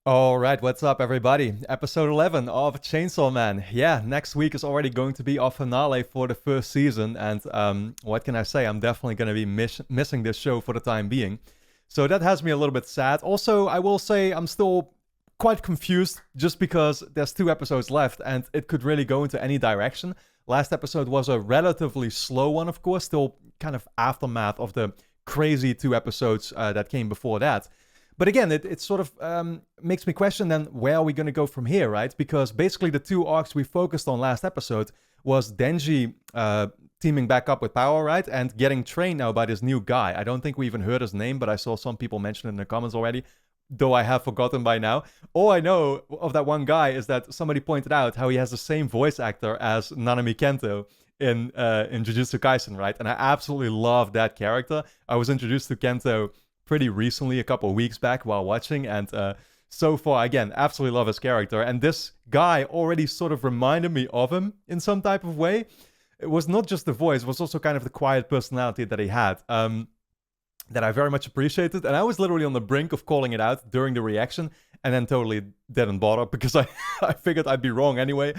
Alright, what's up everybody? Episode 11 of Chainsaw Man. Yeah, next week is already going to be our finale for the first season, and what can I say? I'm definitely going to be missing this show for the time being. So that has me a little bit sad. Also, I will say I'm still quite confused just because there's two episodes left and it could really go into any direction. Last episode was a relatively slow one, of course, still kind of aftermath of the crazy two episodes that came before that. But again, it sort of makes me question then where are we going to go from here, right? Because basically the two arcs we focused on last episode was Denji teaming back up with Power, right? And getting trained now by this new guy. I don't think we even heard his name, but I saw some people mention it in the comments already, though I have forgotten by now. All I know of that one guy is that somebody pointed out how he has the same voice actor as Nanami Kento in Jujutsu Kaisen, right? And I absolutely love that character. I was introduced to Kento pretty recently, a couple of weeks back while watching, and so far, again, absolutely love his character. And this guy already sort of reminded me of him in some type of way. It was not just the voice, it was also kind of the quiet personality that he had, that I very much appreciated. And I was literally on the brink of calling it out during the reaction, and then totally didn't bother because I figured I'd be wrong anyway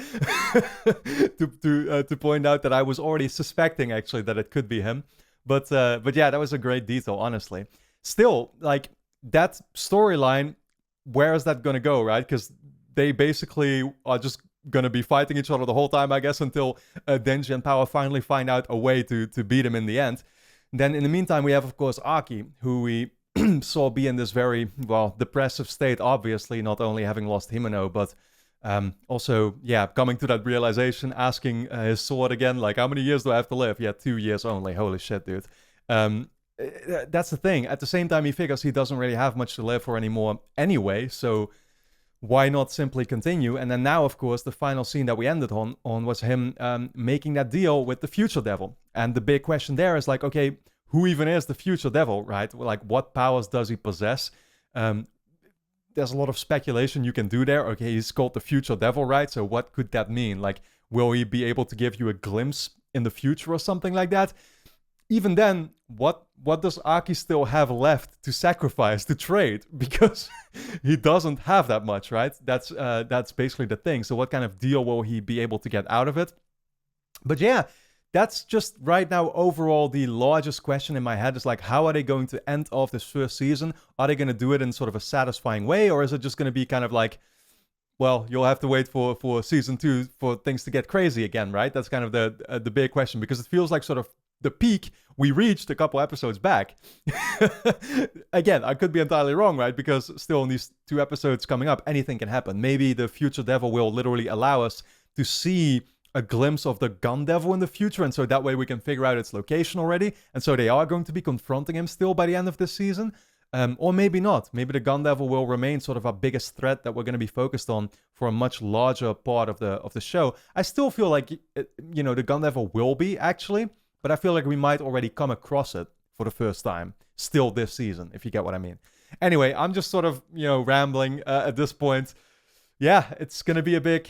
to point out that I was already suspecting actually that it could be him. But yeah, that was a great detail, honestly. Still, like, that storyline, where is that gonna go, right? Because they basically are just gonna be fighting each other the whole time, I guess, until Denji and Power finally find out a way to beat him in the end. Then in the meantime, we have, of course, Aki, who we saw be in this very, well, depressive state, obviously, not only having lost Himeno, but also, yeah, coming to that realization, asking his sword again, like, how many years do I have to live? Yeah, 2 years only. Holy shit, dude. That's the thing. At the same time, he figures he doesn't really have much to live for anymore anyway, so why not simply continue? And then now, of course, the final scene that we ended on was him making that deal with the future devil. And the big question there is like, okay, who even is the future devil, right? Like, what powers does he possess? There's a lot of speculation you can do there. Okay, he's called the future devil, right? So what could that mean? Like, will he be able to give you a glimpse in the future or something like that? Even then, what does Aki still have left to sacrifice, to trade? Because he doesn't have that much, right? That's basically the thing. So what kind of deal will he be able to get out of it? But yeah, that's just right now overall the largest question in my head is like, how are they going to end off this first season? Are they going to do it in sort of a satisfying way? Or is it just going to be kind of like, well, you'll have to wait for season 2 for things to get crazy again, right? That's kind of the big question, because it feels like sort of the peak we reached a couple episodes back. Again, I could be entirely wrong, right? Because still in these 2 episodes coming up, anything can happen. Maybe the future devil will literally allow us to see a glimpse of the gun devil in the future, and so that way we can figure out its location already. And so they are going to be confronting him still by the end of this season. Or maybe not. Maybe the gun devil will remain sort of our biggest threat that we're going to be focused on for a much larger part of the show. I still feel like, the gun devil will be, actually, but I feel like we might already come across it for the first time still this season, if you get what I mean. Anyway, I'm just sort of, rambling at this point. Yeah, it's going to be a big,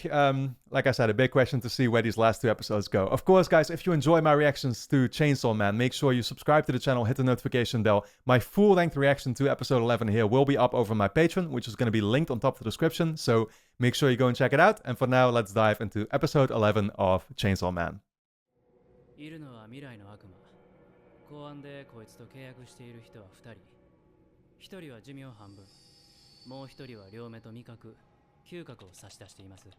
like I said, a big question to see where these last 2 episodes go. Of course, guys, if you enjoy my reactions to Chainsaw Man, make sure you subscribe to the channel, hit the notification bell. My full-length reaction to episode 11 here will be up over my Patreon, which is going to be linked on top of the description, so make sure you go and check it out. And for now, let's dive into episode 11 of Chainsaw Man. いるのは未来の悪魔。公安でこいつと契約している人は2人。1人は寿命半分。もう1人は両目と味覚、嗅覚を差し出しています。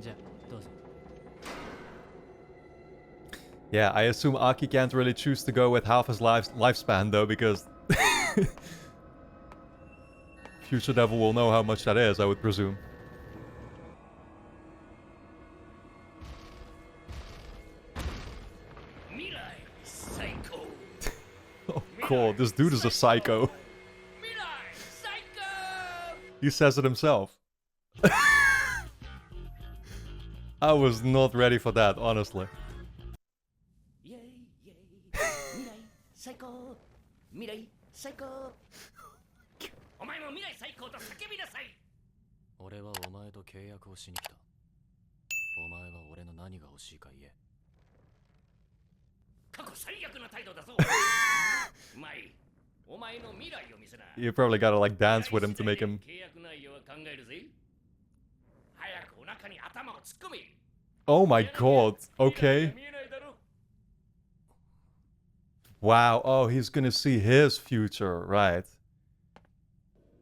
じゃあ、どうぞ。Yeah, I assume Aki can't really choose to go with half his lifespan though, because Future Devil will know how much that is, I would presume. Oh god, this dude is a psycho. He says it himself. I was not ready for that, honestly. You probably gotta like dance with him to make him. Oh my god. Okay. Wow. Oh, he's gonna see his future, right?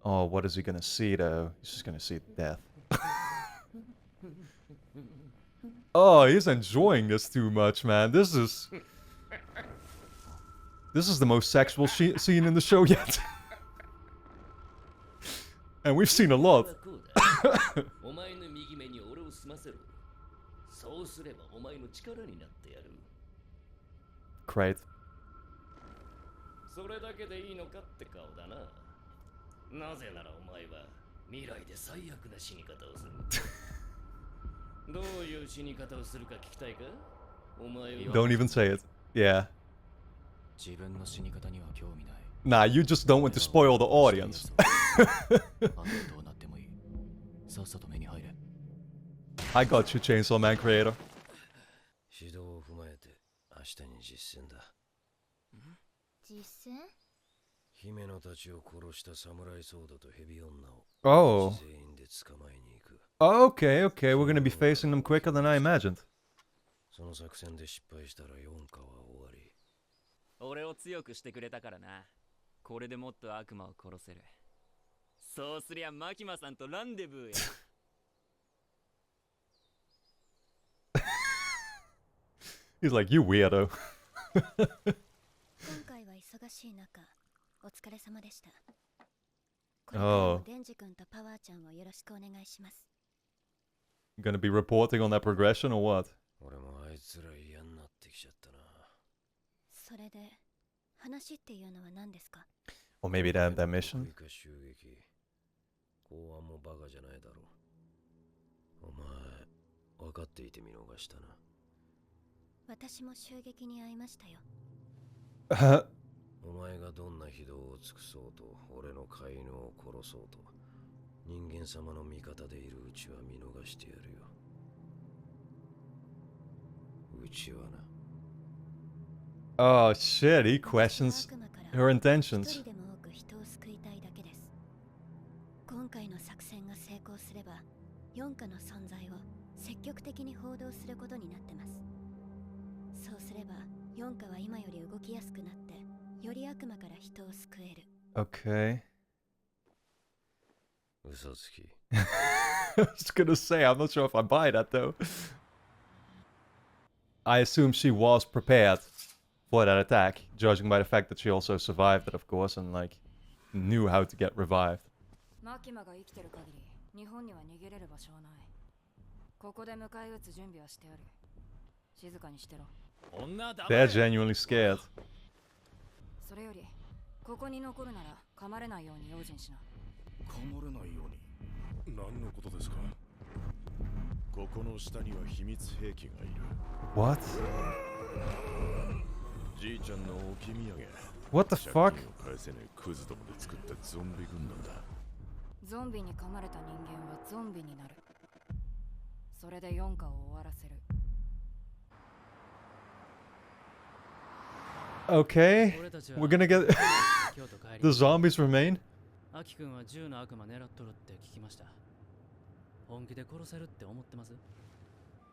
Oh, what is he gonna see though? He's just gonna see death. Oh, he's enjoying this too much, man. This is the most sexual scene in the show yet. And we've seen a lot. Great. それだけでいいのかって顔だな。なぜならお前は未来で最悪な死に方をする。どういう死に方をするか聞きたいか？お前は Don't even say it. Yeah. 自分の死に方には興味ない。Nah, you just don't want to spoil the audience. あとどうなってもいい。さっさと目に入れ。I got you, Chainsaw Man creator. 指導を踏まえて明日に実践だ。実践？姫野たちを殺した侍ソードとヘビ女を Oh. 全員で捕まえに行く。Okay, okay. We're gonna be facing them quicker than I imagined. その作戦で失敗したら4課は終わり。俺を強くしてくれたからな。これでもっと悪魔を殺せる。そうすりゃマキマさんとランデブーや。He's like, you weirdo. 今回は忙しい中、お疲れ様でした。これからもデンジ君とパワーちゃんをよろしくお願いします。Gonna be reporting on that progression or what? 俺もあいつら嫌になってきちゃったな。それで、話っていうのは何ですか？ Or maybe that mission? 襲撃。公安もバカじゃないだろう。お前、分かっていて見逃したな。私も襲撃に遭いましたよ。お前がどんな非道を尽くそうと、俺の飼い犬を殺そうと、人間様の味方でいるうちは見逃してやるよ。うちはな。Oh shit, he questions her 一 intentions. 人でも多く人を救いたいだけです。今回の作戦が成功すれば、四課の存在を積極的に報道することになってます。そうすれば、四課は今より動きやすくなって、より悪魔から人を救える。Okay. 嘘つき。I was gonna say, I'm not sure if I buy that though. I assume she was prepared for that attack, judging by the fact that she also survived it, of course, and like knew how to get revived. マキマが生きてる限り、日本には逃げれる場所はない。ここで迎え撃つ準備はしてある。静かにしてろ。They're genuinely scared. それより、ここに残るなら噛まれないように用心しな。噛まれないように。何のことですか？ここの下には秘密兵器がいる。What? じいちゃんの置き土産。What the fuck? 借金を返せないクズどもで作ったゾンビ軍団だ。ゾンビに噛まれた人間はゾンビになる。それで四課を終わらせる。Okay, we're gonna get the zombies remain. アキ君は銃の悪魔狙っとるって聞きました。本気で殺せるって思ってます？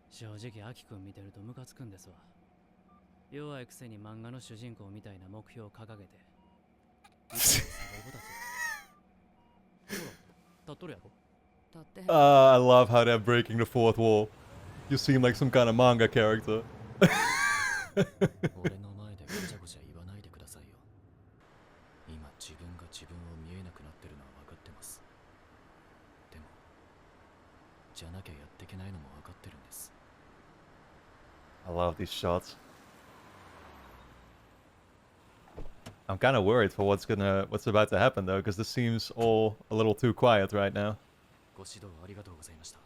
正直アキ君見てるとムカつくんですわ。弱いくせに漫画の主人公みたいな目標を掲げて。立っとるやろ？立ってへん。I love how they're breaking the fourth wall. You seem like some kind of manga character. 俺の前でごちゃごちゃ言わないでくださいよ。今自分が自分を見えなくなってるのは分かってます。でも、じゃなきゃやってけないのも分かってるんです。I love these shots. I'm kind of worried for what's about to happen though, because this seems all a little too quiet right now. ご指導ありがとうございました。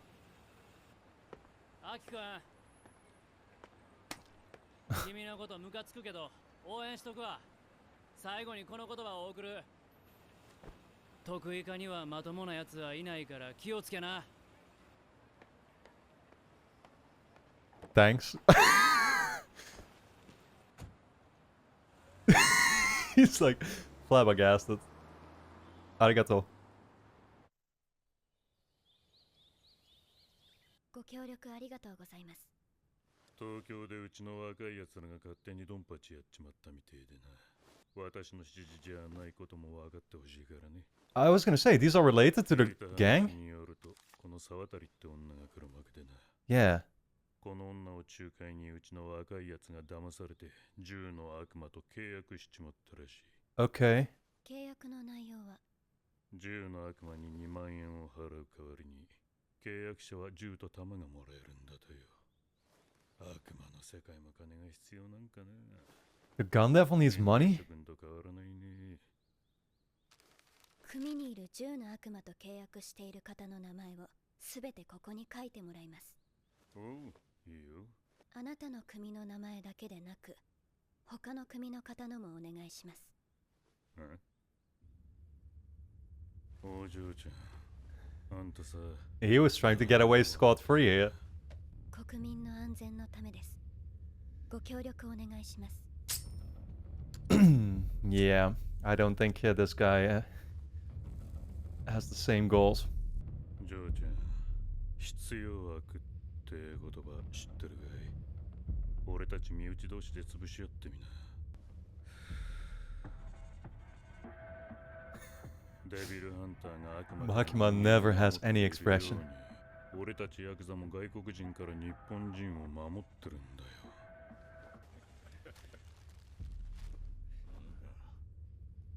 アキ君。君のことムカつくけど応援しとくわ。最後にこの言葉を送る。得意科にはまともなやつはいないから気をつけな。Thanks. He's like, flabbergasted. Arigato. ご協力ありがとうございます。東京でうちの若い奴らが勝手にドンパチやっちまったみてえでな。私の指示じゃないことも分かってほしいからね。I was gonna say, these are related to the gang? によると、この沢渡って女が来るわけでな。Yeah. この女を仲介にうちの若い奴が騙されて、銃の悪魔と契約しちまったらしい。Okay. 契約の内容は銃の悪魔に2万円を払う代わりに、契約者は銃と弾がもらえるんだとよ。悪魔の世界も金が必要なんかな。The gun devil needs money? 組にいる10の悪魔と契約している方の名前をすべてここに書いてもらいます。おう、いいよ。あなたの組の名前だけでなく、他の組の方のもお願いします。お嬢ちゃん、あんたさ。He was trying to get away scot-free here. 国民の安全のためです。ご協力お願いします。Yeah, I don't think this guy has the same goals. 嬢ちゃん、必要悪って言葉知ってるかい？俺たち身内同士で潰し合ってみな。デビルハンターが悪魔 Makima never has any expression. 俺たちヤクザも外国人から日本人を守ってるんだよ。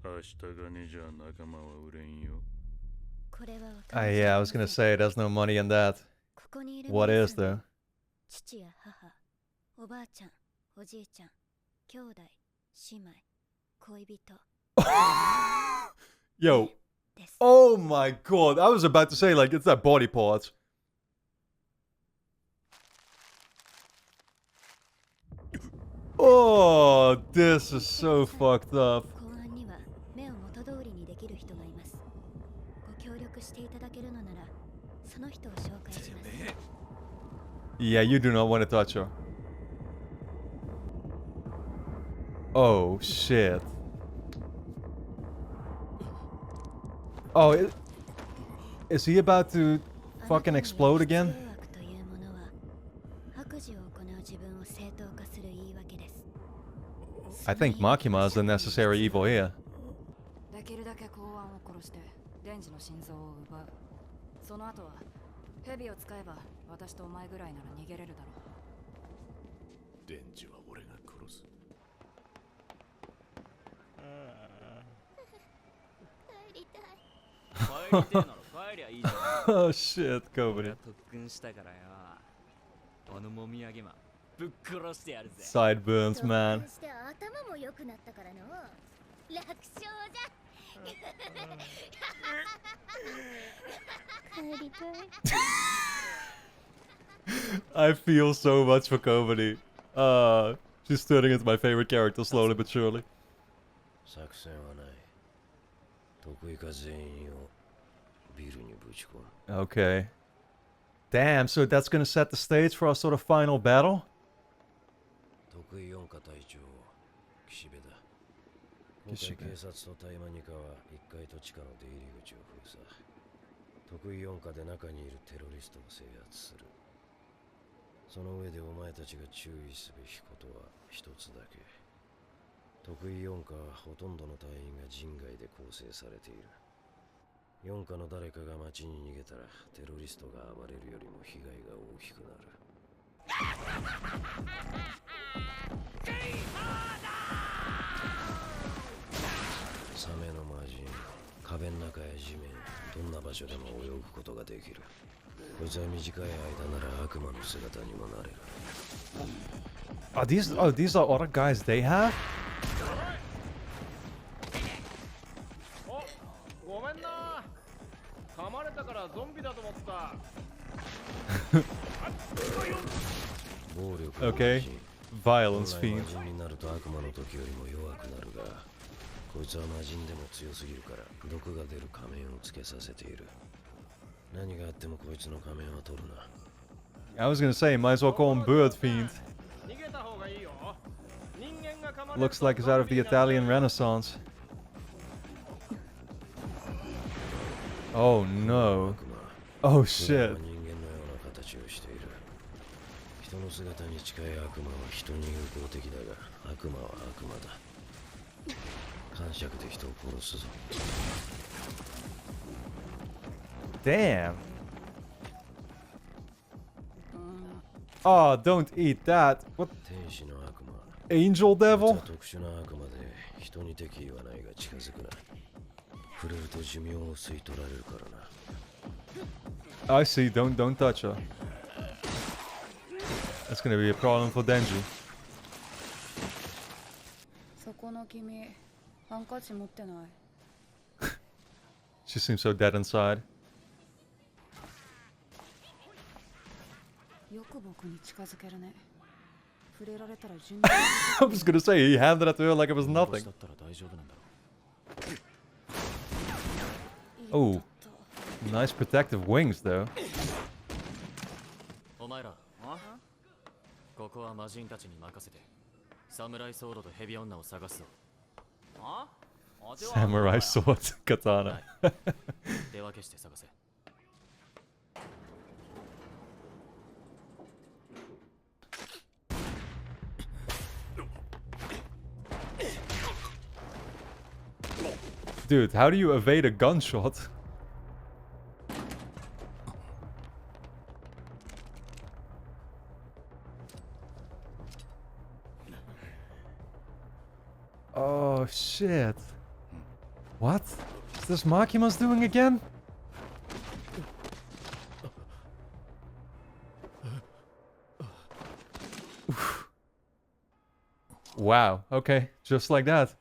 明日がねじゃ仲間は売れんよ。これは Yeah, I was gonna say, there's no money in that. ここにいる What is there? 父や母、おばあちゃん、おじいちゃん、兄弟、姉妹、恋人 Yo. です。 Oh my god, I was about to say, like, it's that body part. Oh, this is so fucked up. 公安には目を元通りにできる人がいます。ご協力していただけるのなら、その人を紹介します。Yeah, you do not want to touch her. Oh, shit. Oh, is he about to fucking explode again? I think Makima is the necessary evil here. できるだけ公安を殺してデンジの心臓を奪う。その後はヘビを使えば私とお前ぐらいなら逃げれるだろう。デンジは俺が殺す。帰りたい。帰りてえなら帰りゃいいじゃん。Oh shit, Kobani. 特訓したからよ。このもみあげマンぶっ殺してやるぜ。 Sideburns, man. して頭も良くなったからの。楽勝じゃ。帰りたい。I feel so much for Kobani. She's turning into my favorite character slowly but surely. 作戦はない。得意か全員をビルにぶち込む。 Okay. Damn, so that's gonna set the stage for our sort of final battle? 得意四課隊長、岸辺だ。今回警察と対マニカは1階と地下の出入り口を封鎖。得意四課で中にいるテロリストを制圧する。その上でお前たちが注意すべきことは一つだけ。得意四課はほとんどの隊員が人外で構成されている。四課の誰かが街に逃げたらテロリストが暴れるよりも被害が大きくなる。サメの魔人、壁の中や地面、どんな場所でも泳ぐことができる。こいつは短い間なら悪魔の姿にもなれる。These are other guys they have? ごめんな。噛まれたからゾンビだと思った。暴力 Okay. Violence fiend. 魔人になると悪魔の時よりも弱くなるが、こいつは魔人でも強すぎるから毒が出る仮面をつけさせている。何があってもこいつの仮面は取るな。I was gonna say, might as well call him Bird Fiend. Looks like he's out of the Italian Renaissance. Oh no. Oh shit. 人間のような形をしている。人の姿に近い悪魔は人に友好的だが、悪魔は悪魔だ。感触で人を殺すぞ。Damn. Oh, don't eat that. What? 天使の悪魔。 Angel 実は devil? 特殊な悪魔で人に敵意はないが近づくな。触れると寿命を吸い取られるからな。I see. Don't touch her. That's gonna be a problem for Denji. そこの君、ハンカチ持ってない？ She seems so dead inside. よく僕に近づけるね。触れられたら順 I was gonna say, he handed it to her like it was nothing. だったら大丈夫なんだろ Oh, nice protective wings though. う。お前ら、ここは魔人たちに任せて、サムライソードとヘビ女を探すぞ。 Samurai sword, katana. 手分けして探せ。 Dude, how do you evade a gunshot? Oh shit. What? Is this Makima's doing again? Oof. Wow, okay, just like that.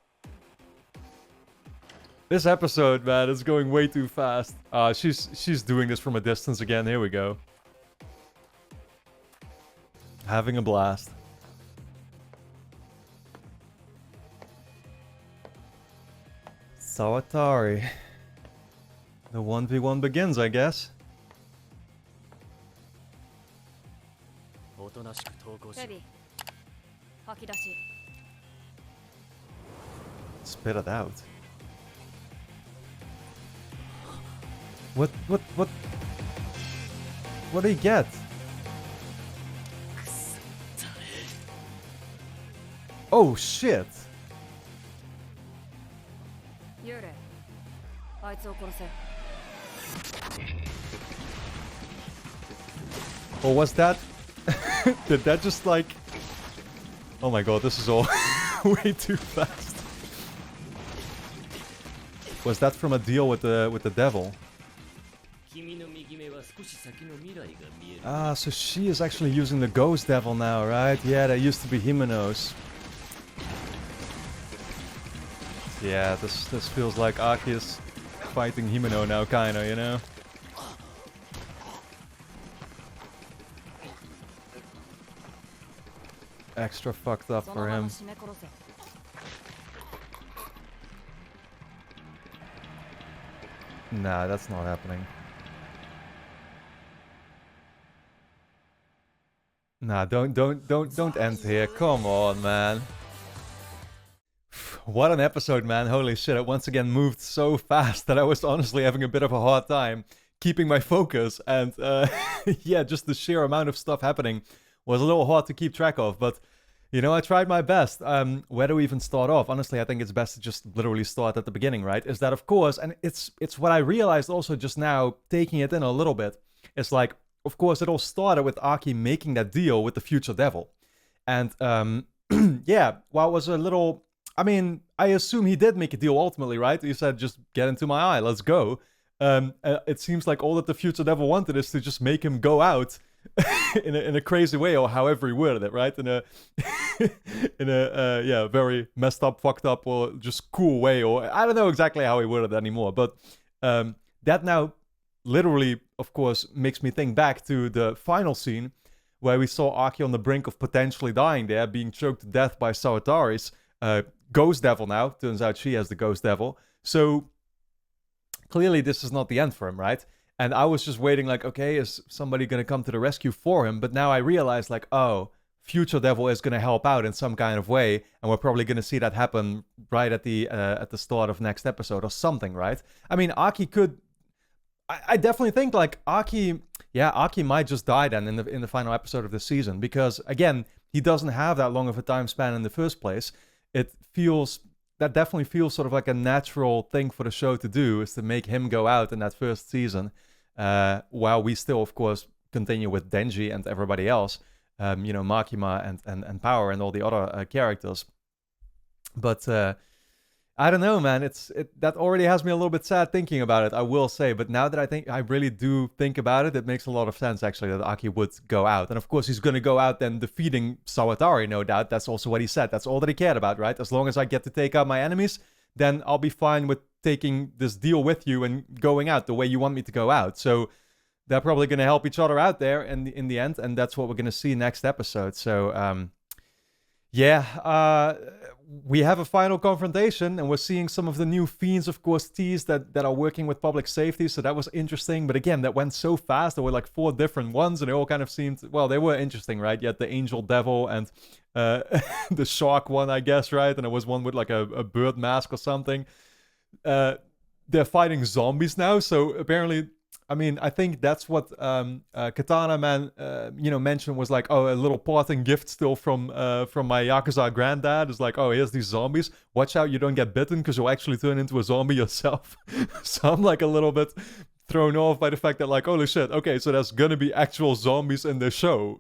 This episode, man, is going way too fast. She's doing this from a distance again. Here we go. Having a blast. Sawatri. The 1v1 begins, I guess. おとなしく投降しヘビ、吐き出し。 Spit it out. What did he get? Oh shit. 幽霊、あいつを殺せ。 Or was that? Did that just like... Oh my god, this is all way too fast. Was that from a deal with the devil? 君の右目は少し先の未来が見える。 Ah, so she is actually using the ghost devil now, right? Yeah, that used to be Himeno's. Yeah, this feels like Aki is fighting Himeno now, kinda, you know? Extra fucked up その for まま him. 絞め殺せ。 Nah, that's not happening. Nah, don't end here. Come on, man. What an episode, man. Holy shit, it once again moved so fast that I was honestly having a bit of a hard time keeping my focus. And yeah, just the sheer amount of stuff happening was a little hard to keep track of. But, you know, I tried my best. Where do we even start off? Honestly, I think it's best to just literally start at the beginning, right? Is that, of course, and it's what I realized also just now, taking it in a little bit. It's like, of course, it all started with Aki making that deal with the future devil. And, yeah, while it was a little... I mean, I assume he did make a deal ultimately, right? He said, just get into my eye, let's go. It seems like all that the future devil wanted is to just make him go out in a crazy way, or however he worded it, right? In a yeah, very messed up, fucked up, or just cool way, or I don't know exactly how he worded it anymore. But that now literally, of course, makes me think back to the final scene where we saw Aki on the brink of potentially dying there, being choked to death by Sawatri's ghost devil now. Turns out she has the ghost devil. So clearly this is not the end for him, right? And I was just waiting like, okay, is somebody going to come to the rescue for him? But now I realize like, oh, future devil is going to help out in some kind of way. And we're probably going to see that happen right at the start of next episode or something, right? I mean, Aki could I definitely think like Aki might just die then in the final episode of the season, because again, he doesn't have that long of a time span in the first place. That definitely feels sort of like a natural thing for the show to do, is to make him go out in that first season, while we still, of course, continue with Denji and everybody else, Makima and Power and all the other characters. But I don't know, man. That already has me a little bit sad thinking about it, I will say. But now that I really do think about it, it makes a lot of sense, actually, that Aki would go out. And of course, he's going to go out then defeating Sawatari, no doubt. That's also what he said. That's all that he cared about, right? As long as I get to take out my enemies, then I'll be fine with taking this deal with you and going out the way you want me to go out. So they're probably going to help each other out there in the end. And that's what we're going to see next episode. So, we have a final confrontation, and we're seeing some of the new fiends, of course, teased that are working with public safety. So that was interesting. But again, that went so fast. There were like 4 different ones, and they all kind of seemed, well, they were interesting, right? You had the angel devil and the shark one, I guess, right? And there was one with like a bird mask or something. They're fighting zombies now. So apparently, I mean, I think that's what Katana Man, mentioned, was like, oh, a little parting gift still from my yakuza granddad. Is like, oh, here's these zombies. Watch out, you don't get bitten, because you'll actually turn into a zombie yourself. So I'm like a little bit thrown off by the fact that, like, holy shit, okay, so there's gonna be actual zombies in the show.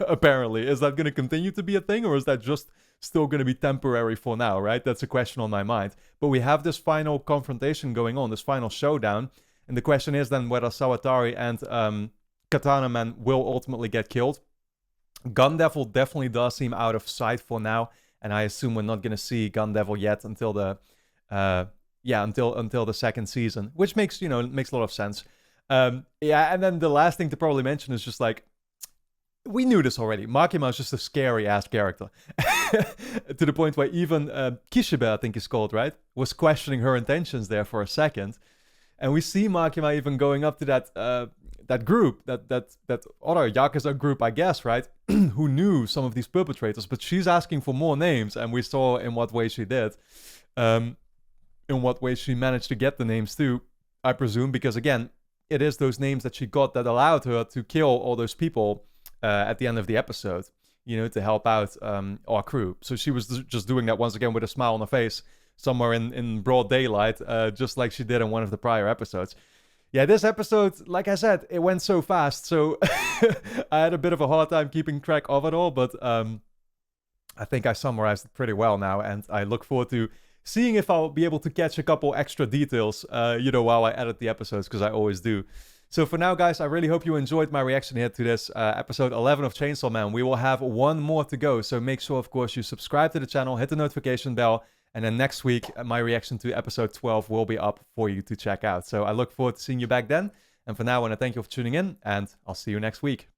Apparently, is that gonna continue to be a thing, or is that just still gonna be temporary for now? Right, that's a question on my mind. But we have this final confrontation going on, this final showdown. And the question is then whether Sawatari and Katana Man will ultimately get killed. Gun Devil definitely does seem out of sight for now, and I assume we're not going to see Gun Devil yet until the until the second season, which makes a lot of sense. And then the last thing to probably mention is just like, we knew this already. Makima is just a scary ass character, to the point where even Kishibe, I think is called, right, was questioning her intentions there for a second. And we see Makima even going up to that group, that other Yakuza group, I guess, right? Who knew some of these perpetrators, but she's asking for more names, and we saw in what way she did. In what way she managed to get the names too, I presume, because again, it is those names that she got that allowed her to kill all those people at the end of the episode, to help out our crew. So she was just doing that once again with a smile on her face, somewhere in broad daylight, just like she did in one of the prior episodes. Yeah, this episode, like I said, it went so fast, so I had a bit of a hard time keeping track of it all, but I think I summarized it pretty well now, and I look forward to seeing if I'll be able to catch a couple extra details, while I edit the episodes, because I always do. So for now, guys, I really hope you enjoyed my reaction here to this episode 11 of Chainsaw Man. We will have one more to go, so make sure, of course, you subscribe to the channel, hit the notification bell, and then next week, my reaction to episode 12 will be up for you to check out. So I look forward to seeing you back then. And for now, I want to thank you for tuning in, and I'll see you next week.